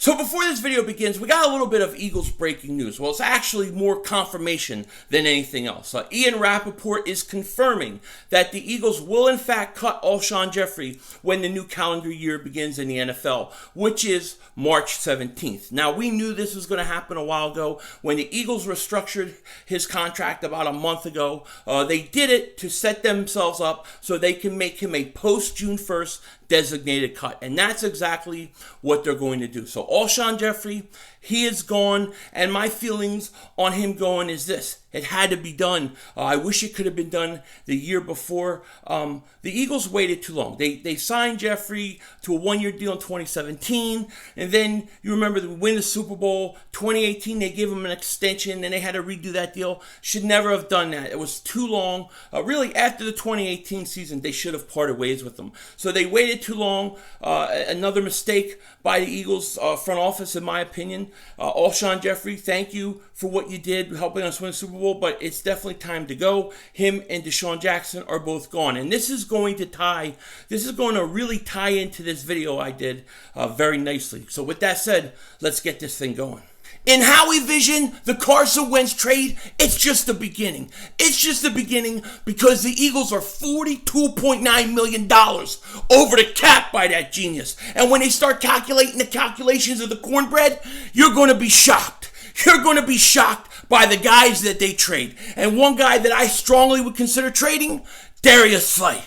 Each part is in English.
So before this video begins, we got a little bit of Eagles breaking news. Well, it's actually more confirmation than anything else. Ian Rappaport is confirming that the Eagles will in fact cut Alshon Jeffery when the new calendar year begins in the NFL, which is March 17th. Now, we knew this was going to happen a while ago. When the Eagles restructured his contract about a month ago, they did it to set themselves up so they can make him a post-June 1st designated cut. And that's exactly what they're going to do. So Alshon Jeffery, he is gone. And my feelings on him going is this. It had to be done. I wish it could have been done the year before. The Eagles waited too long. They signed Jeffery to a one-year deal in 2017. And then you remember they win the Super Bowl. 2018, they gave him an extension. Then they had to redo that deal. Should never have done that. It was too long. Really, after the 2018 season, they should have parted ways with him. So they waited too long. Another mistake by the Eagles front office, in my opinion. Alshon Jeffery, thank you for what you did, helping us win the Super Bowl, but it's definitely time to go. Him and Deshaun Jackson are both gone. And this is going to really tie into this video I did very nicely. So with that said, let's get this thing going. In how we vision the Carson Wentz trade, it's just the beginning. It's just the beginning because the Eagles are $42.9 million over the cap by that genius. And when they start calculating the calculations of the cornbread, you're going to be shocked. You're going to be shocked by the guys that they trade. And one guy that I strongly would consider trading, Darius Slay.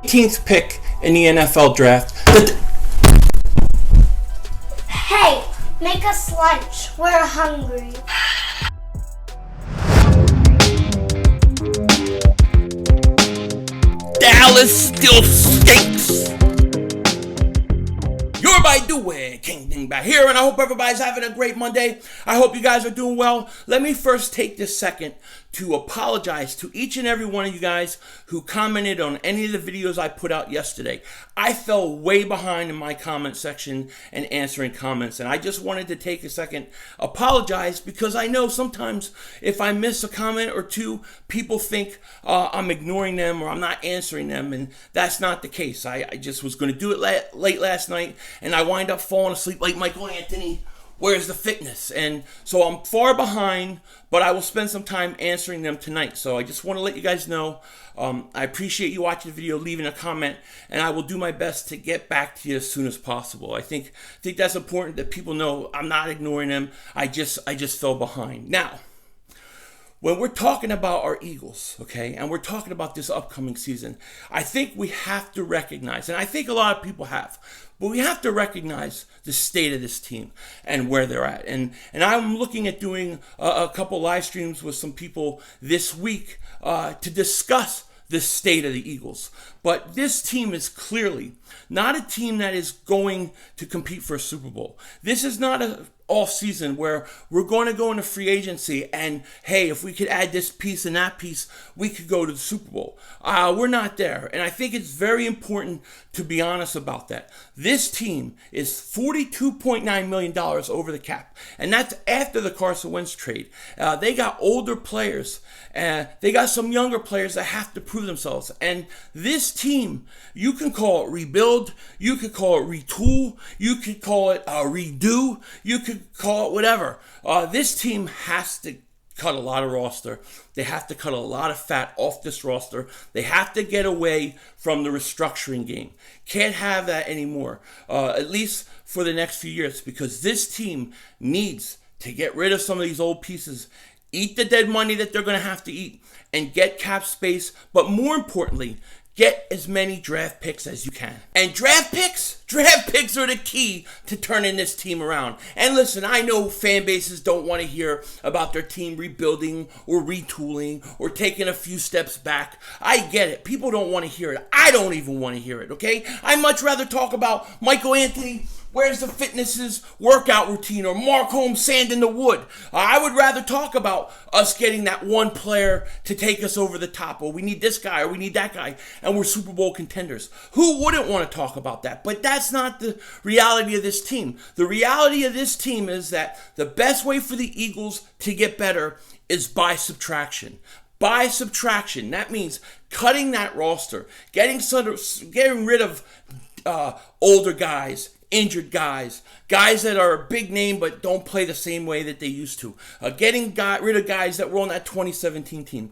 18th pick in the NFL draft. Hey, make us lunch. We're hungry. Dallas still stinks. You're by doing King Dingbat here, and I hope everybody's having a great Monday. I hope you guys are doing well. Let me first take this second to apologize to each and every one of you guys who commented on any of the videos I put out yesterday. I fell way behind in my comment section and answering comments, and I just wanted to take a second, apologize, because I know sometimes if I miss a comment or two, people think I'm ignoring them or I'm not answering them, and that's not the case. I just was going to do it late last night, and I wind up falling asleep like Michael Anthony. Where's the fitness? And so I'm far behind, but I will spend some time answering them tonight. So I just want to let you guys know, I appreciate you watching the video, leaving a comment, and I will do my best to get back to you as soon as possible. I think that's important that people know I'm not ignoring them. I just fell behind. Now, when we're talking about our Eagles, okay, and we're talking about this upcoming season, I think we have to recognize, and I think a lot of people have, but we have to recognize the state of this team and where they're at. And I'm looking at doing a couple live streams with some people this week to discuss the state of the Eagles. But this team is clearly not a team that is going to compete for a Super Bowl. This is not a off season where we're going to go into free agency and, hey, if we could add this piece and that piece, we could go to the Super Bowl. We're not there. And I think it's very important to be honest about that. This team is $42.9 million over the cap. And that's after the Carson Wentz trade. They got older players. They got some younger players that have to prove themselves. And this team, you can call it rebuild, you could call it retool, you could call it redo, you could call it whatever. This team has to cut a lot of roster. They have to cut a lot of fat off this roster. They have to get away from the restructuring game. Can't have that anymore, at least for the next few years, because this team needs to get rid of some of these old pieces, eat the dead money that they're going to have to eat, and get cap space, but more importantly, get as many draft picks as you can. And draft picks are the key to turning this team around. And listen, I know fan bases don't want to hear about their team rebuilding or retooling or taking a few steps back. I get it. People don't want to hear it. I don't even want to hear it, okay? I'd much rather talk about Michael Anthony, where's the fitness's workout routine, or Mark Holmes sanding the wood. I would rather talk about us getting that one player to take us over the top, or we need this guy, or we need that guy, and we're Super Bowl contenders. Who wouldn't want to talk about that? But that's not the reality of this team. The reality of this team is that the best way for the Eagles to get better is by subtraction. By subtraction, that means cutting that roster, getting rid of older guys, injured guys that are a big name but don't play the same way that they used to. Getting rid of guys that were on that 2017 team.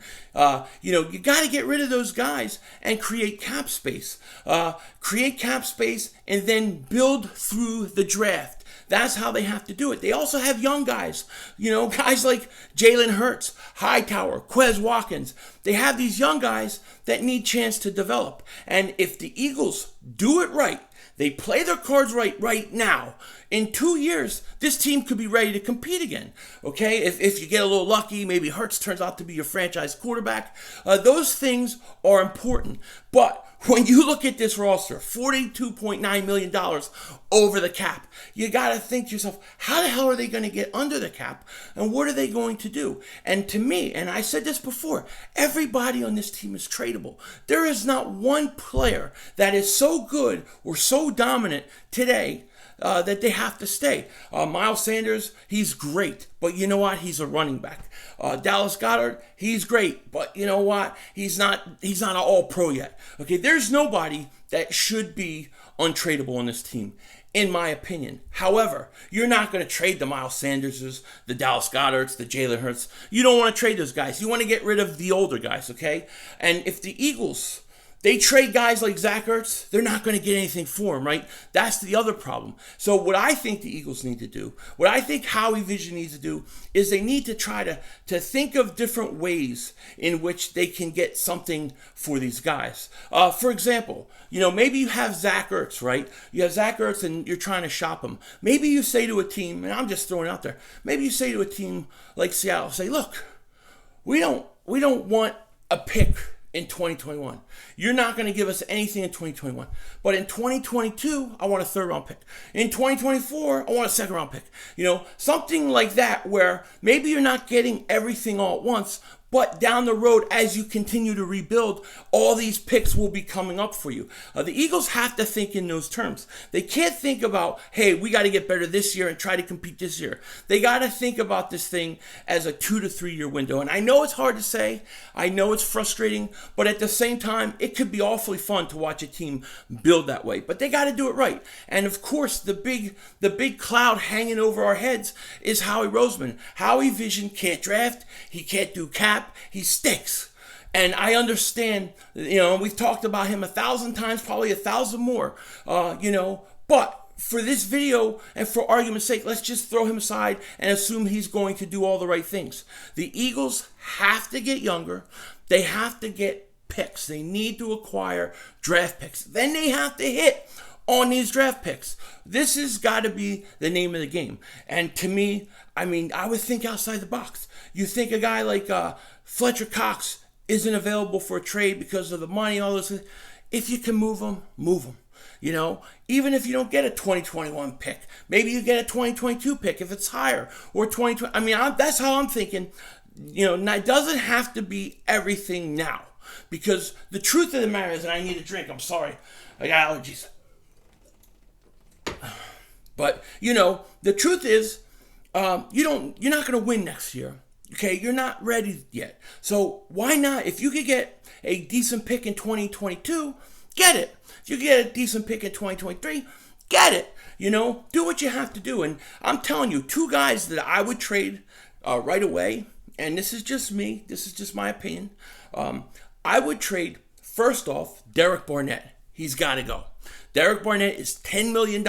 You got to get rid of those guys and create cap space. And then build through the draft. That's how they have to do it. They also have young guys, guys like Jalen Hurts, Hightower, Quez Watkins. They have these young guys that need chance to develop. And if the Eagles do it right, they play their cards right now, in 2 years, this team could be ready to compete again. Okay, if you get a little lucky, maybe Hurts turns out to be your franchise quarterback. Those things are important. But when you look at this roster, $42.9 million over the cap, you got to think to yourself, how the hell are they going to get under the cap? And what are they going to do? And to me, and I said this before, everybody on this team is tradable. There is not one player that is so good or so dominant today that they have to stay. Miles Sanders, he's great, but you know what? He's a running back. Dallas Goedert, he's great, but you know what? He's not an all-pro yet. Okay, there's nobody that should be untradeable on this team, in my opinion. However, you're not going to trade the Miles Sanderses, the Dallas Goederts, the Jalen Hurts. You don't want to trade those guys. You want to get rid of the older guys, okay? And if the Eagles, they trade guys like Zach Ertz, they're not going to get anything for him, right? That's the other problem. So what I think the Eagles need to do, what I think Howie Vision needs to do, is they need to try to think of different ways in which they can get something for these guys. For example, maybe you have Zach Ertz, right? You have Zach Ertz and you're trying to shop him. Maybe you say to a team, and I'm just throwing it out there, maybe you say to a team like Seattle, say, look, we don't want a pick in 2021. You're not going to give us anything in 2021. But in 2022, I want a third-round pick. In 2024, I want a second-round pick. Something like that where maybe you're not getting everything all at once, but down the road, as you continue to rebuild, all these picks will be coming up for you. The Eagles have to think in those terms. They can't think about, hey, we got to get better this year and try to compete this year. They got to think about this thing as a 2 to 3 year window. And I know it's hard to say. I know it's frustrating. But at the same time, it could be awfully fun to watch a team build that way. But they got to do it right. And of course, the big cloud hanging over our heads is Howie Roseman. Howie Vision can't draft. He can't do cap. He stinks. And I understand, we've talked about him 1,000 times, probably 1,000 more, but for this video and for argument's sake, let's just throw him aside and assume he's going to do all the right things. The Eagles have to get younger. They have to get picks. They need to acquire draft picks. Then they have to hit on these draft picks. This has got to be the name of the game. And to me, I would think outside the box. You think a guy like Fletcher Cox isn't available for a trade because of the money, all those things. If you can move him, move him. Even if you don't get a 2021 pick, maybe you get a 2022 pick if it's higher, or 2020. That's how I'm thinking. It doesn't have to be everything now, because the truth of the matter is, and I need a drink. I'm sorry, I got allergies. But the truth is, you're not going to win next year. Okay, you're not ready yet. So why not? If you could get a decent pick in 2022, get it. If you get a decent pick in 2023, get it. Do what you have to do. And I'm telling you, two guys that I would trade right away, and this is just me, this is just my opinion. I would trade, first off, Derek Barnett. He's got to go. Derek Barnett is $10 million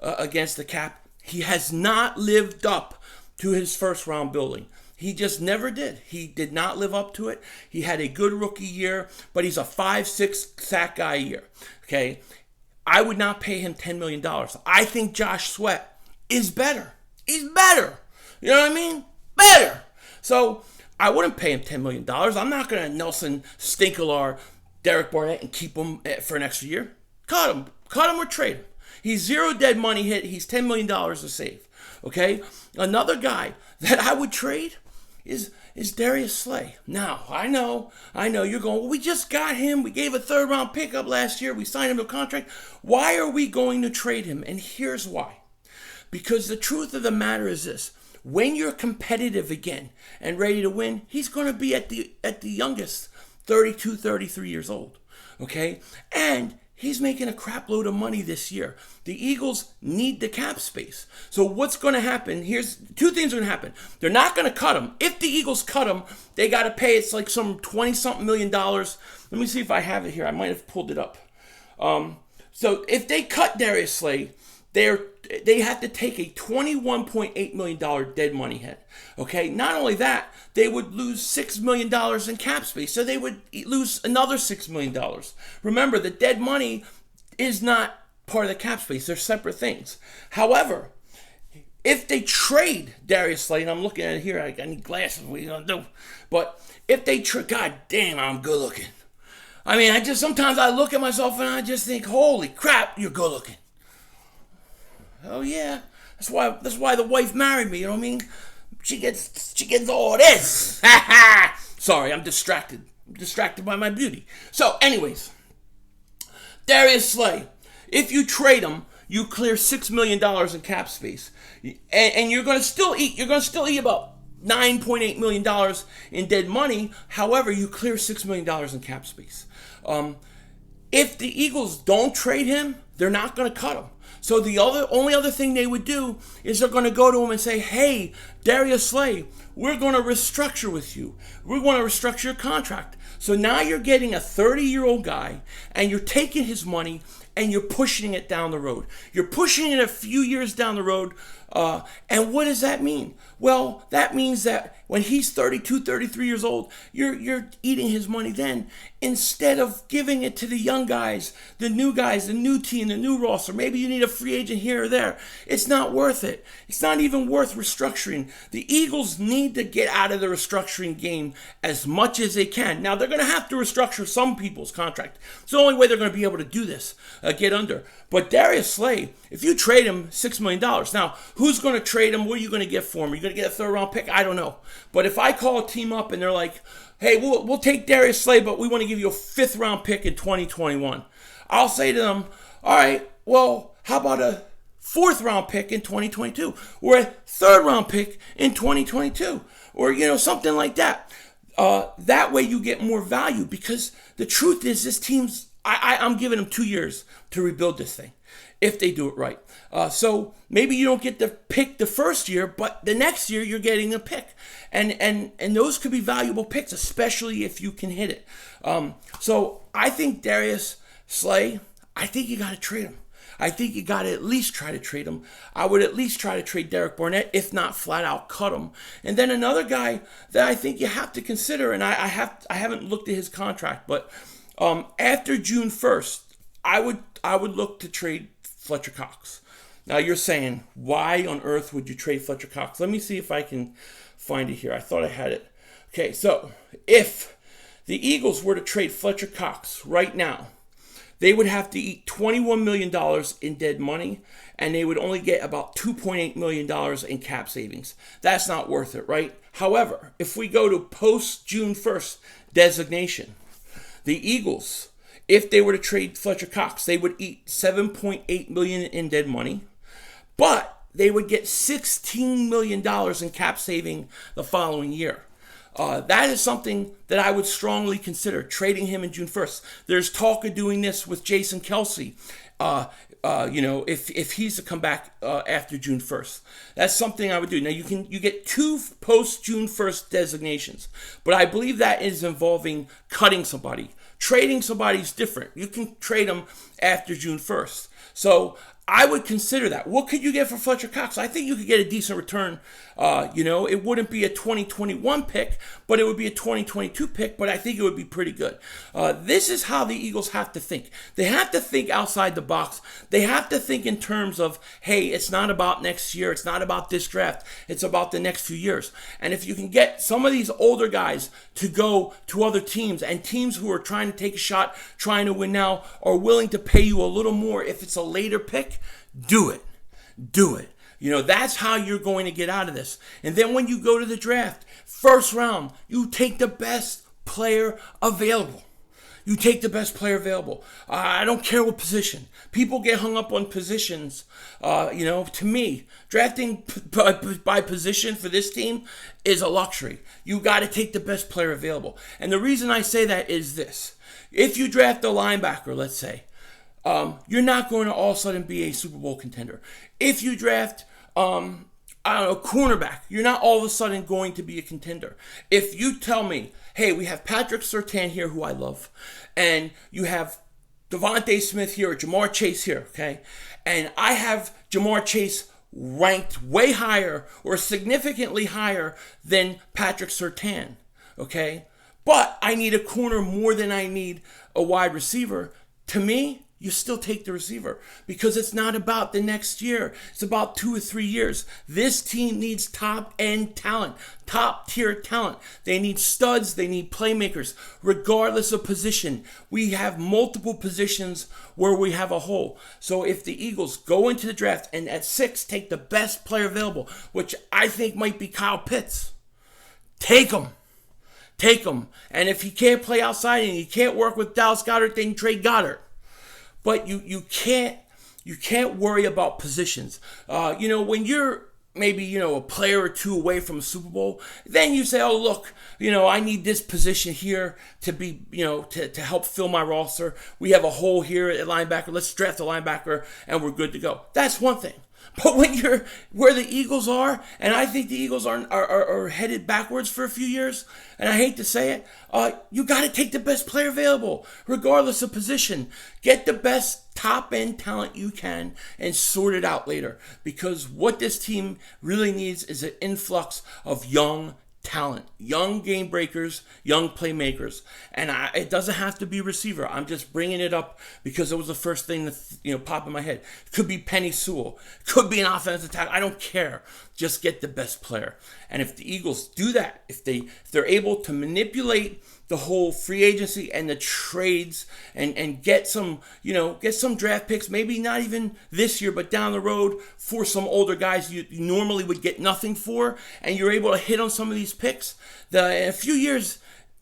against the cap. He has not lived up to his first round building. He just never did. He did not live up to it. He had a good rookie year, but he's a 5-6 sack guy a year. Okay, I would not pay him $10 million. I think Josh Sweat is better. He's better. You know what I mean? Better. So I wouldn't pay him $10 million. I'm not going to Nelson Stinkelar Derek Barnett and keep him for an extra year. Cut him or trade him. He's zero dead money hit. He's $10 million to save. Okay? Another guy that I would trade is Darius Slay. Now, I know you're going, well, we just got him. We gave a third round pickup last year. We signed him to a contract. Why are we going to trade him? And here's why. Because the truth of the matter is this. When you're competitive again and ready to win, he's going to be at the youngest, 32, 33 years old. Okay? And he's making a crap load of money this year. The Eagles need the cap space. So what's going to happen? Here's two things are going to happen. They're not going to cut him. If the Eagles cut him, they got to pay, it's like some $20-something million. Let me see if I have it here. I might have pulled it up. So if they cut Darius Slay, they have to take a $21.8 million dead money hit. Okay, not only that, they would lose $6 million in cap space. So they would lose another $6 million. Remember, the dead money is not part of the cap space. They're separate things. However, if they trade Darius Slay, and I'm looking at it here, I need glasses, what are you going to do? But if they trade, God damn, I'm good looking. I mean, sometimes I look at myself and I just think, holy crap, you're good looking. Oh yeah, that's why the wife married me. You know what I mean? She gets all this. Sorry, I'm distracted. I'm distracted by my beauty. So, anyways, Darius Slay. If you trade him, you clear $6 million in cap space, and you're going to still eat. You're going to still eat about $9.8 million in dead money. However, you clear $6 million in cap space. If the Eagles don't trade him, they're not going to cut him. So the only other thing they would do is they're going to go to him and say, hey, Darius Slay, we're going to restructure with you. We're going to restructure your contract. So now you're getting a 30-year-old guy, and you're taking his money, and you're pushing it down the road. You're pushing it a few years down the road. And what does that mean? Well, that means that when he's 32, 33 years old, you're eating his money then, instead of giving it to the young guys, the new team, the new roster. Maybe you need a free agent here or there. It's not worth it. It's not even worth restructuring. The Eagles need to get out of the restructuring game as much as they can. Now, they're going to have to restructure some people's contract. It's the only way they're going to be able to do this, get under. But Darius Slay, if you trade him $6 million, now, who's going to trade him? What are you going to get for him? Are you going to get a third-round pick? I don't know. But if I call a team up and they're like, hey, we'll take Darius Slay, but we want to give you a fifth-round pick in 2021, I'll say to them, all right, well, how about a fourth-round pick in 2022 or a third-round pick in 2022 or, something like that. That way you get more value, because the truth is this team's, I'm giving them 2 years to rebuild this thing if they do it right. So maybe you don't get the pick the first year, but the next year you're getting a pick. And those could be valuable picks, especially if you can hit it. So I think Darius Slay, I think you got to trade him. I think you got to at least try to trade him. I would at least try to trade Barnett, if not flat out cut him. And then another guy that I think you have to consider, and I haven't looked at his contract, but after June 1st, I would look to trade Fletcher Cox. Now you're saying, why on earth would you trade Fletcher Cox? Let me see if I can find it here. I thought I had it. Okay, so if the Eagles were to trade Fletcher Cox right now, they would have to eat $21 million in dead money, and they would only get about $2.8 million in cap savings. That's not worth it, right? However, if we go to post-June 1st designation, the Eagles, if they were to trade Fletcher Cox, they would eat $7.8 million in dead money, but they would get $16 million in cap saving the following year. That is something that I would strongly consider, trading him in June 1st. There's talk of doing this with Jason Kelsey, if he's to come back after June 1st. That's something I would do. Now, you get two post-June 1st designations, but I believe that is involving cutting somebody. Trading somebody is different. You can trade them after June 1st. So I would consider that. What could you get for Fletcher Cox? I think you could get a decent return. It wouldn't be a 2021 pick, but it would be a 2022 pick, but I think it would be pretty good. This is how the Eagles have to think. They have to think outside the box. They have to think in terms of, hey, it's not about next year. It's not about this draft. It's about the next few years. And if you can get some of these older guys to go to other teams, and teams who are trying to take a shot, trying to win now, are willing to pay you a little more if it's a later pick, do it. Do it. That's how you're going to get out of this. And then when you go to the draft, first round, you take the best player available. You take the best player available. I don't care what position. People get hung up on positions. To me, drafting by position for this team is a luxury. You got to take the best player available. And the reason I say that is this. If you draft a linebacker, let's say, you're not going to all of a sudden be a Super Bowl contender. If you draft, cornerback, you're not all of a sudden going to be a contender. If you tell me, hey, we have Patrick Surtain here, who I love, and you have Devontae Smith here or Jamar Chase here, okay, and I have Jamar Chase ranked way higher or significantly higher than Patrick Surtain, okay, but I need a corner more than I need a wide receiver, to me, you still take the receiver because it's not about the next year. It's about 2 or 3 years. This team needs top-end talent, top-tier talent. They need studs. They need playmakers, regardless of position. We have multiple positions where we have a hole. So if the Eagles go into the draft and at 6 take the best player available, which I think might be Kyle Pitts, take him. Take him. And if he can't play outside and he can't work with Dallas Goedert, then trade Goddard. But you can't worry about positions. When you're maybe, a player or two away from a Super Bowl, then you say, oh, look, I need this position here to be, to help fill my roster. We have a hole here at linebacker. Let's draft a linebacker and we're good to go. That's one thing. But when you're where the Eagles are, and I think the Eagles are headed backwards for a few years, and I hate to say it, you got to take the best player available, regardless of position. Get the best top-end talent you can and sort it out later. Because what this team really needs is an influx of young talent, young game breakers, young playmakers, and it doesn't have to be receiver. I'm just bringing it up because it was the first thing that popped in my head. It could be Penny Sewell, it could be an offensive tackle. I don't care. Just get the best player. And if the Eagles do that, if they're able to manipulate the whole free agency and the trades and get some draft picks, maybe not even this year, but down the road for some older guys you normally would get nothing for, and you're able to hit on some of these picks, in a few years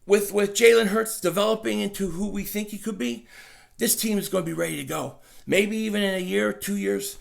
with Jalen Hurts developing into who we think he could be, this team is going to be ready to go. Maybe even in a year, 2 years,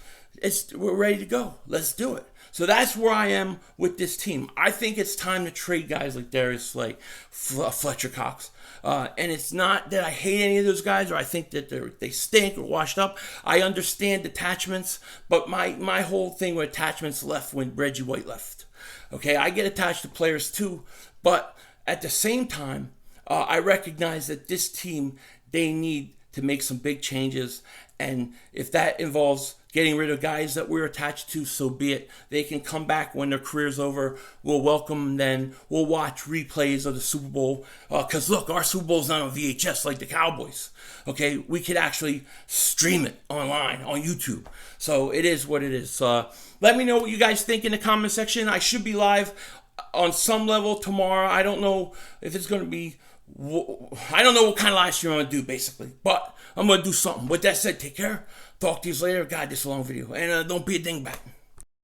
we're ready to go. Let's do it. So that's where I am with this team. I think it's time to trade guys like Darius Slay, Fletcher Cox. And it's not that I hate any of those guys or I think that they stink or washed up. I understand attachments, but my whole thing with attachments left when Reggie White left. Okay, I get attached to players too, but at the same time, I recognize that this team, they need to make some big changes. And if that involves getting rid of guys that we're attached to, so be it. They can come back when their career's over. We'll welcome them then. We'll watch replays of the Super Bowl. Because look, our Super Bowl's not on VHS like the Cowboys. Okay, we could actually stream it online on YouTube. So it is what it is. Let me know what you guys think in the comment section. I should be live on some level tomorrow. I don't know if it's going to be... I don't know what kind of live stream I'm going to do, basically. But I'm going to do something. With that said, take care. Talk to you later. God, this is a long video. And don't be a dingbat.